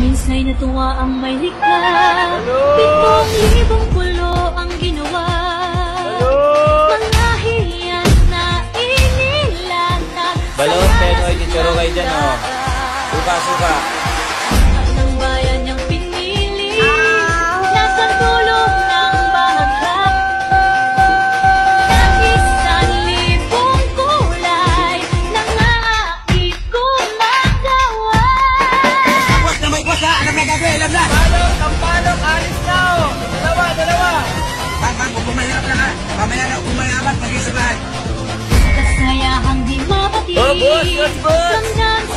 Minsa'y natuwa ang may likha, 7,000 pulo ang ginawa. Mga hiyan na inilatag. Balot, Penoy, tituro kayo dyan, oh. Suka, suka. At ng bayan niyang pinili, nasa tulong ng bangka. Ng 1,000 kulay, nangait kong magawa. Boss na may boss ha! Alam na gagawin, alam na! Palok, alis na, oh. Dalawa. Bang, kung pumayarap lang ha! Mamaya na pumayabat, mag-isabahan! Kasayahang di mapatid. Oh, boss, boss! Hanggang